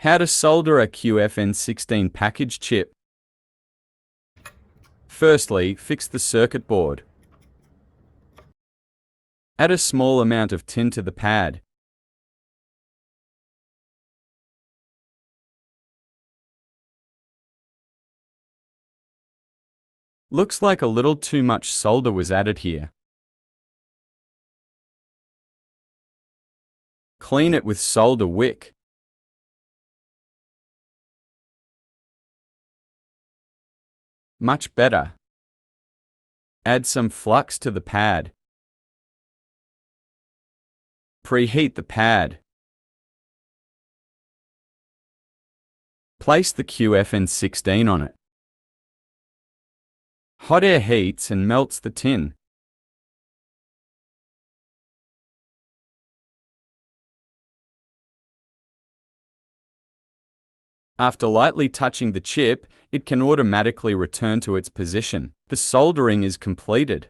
How to solder a QFN16 package chip. Firstly, fix the circuit board. Add a small amount of tin to the pad. Looks like a little too much solder was added here. Clean it with solder wick. Much better. Add some flux to the pad. Preheat the pad. Place the QFN16 on it. Hot air heats and melts the tin. After lightly touching the chip, it can automatically return to its position. The soldering is completed.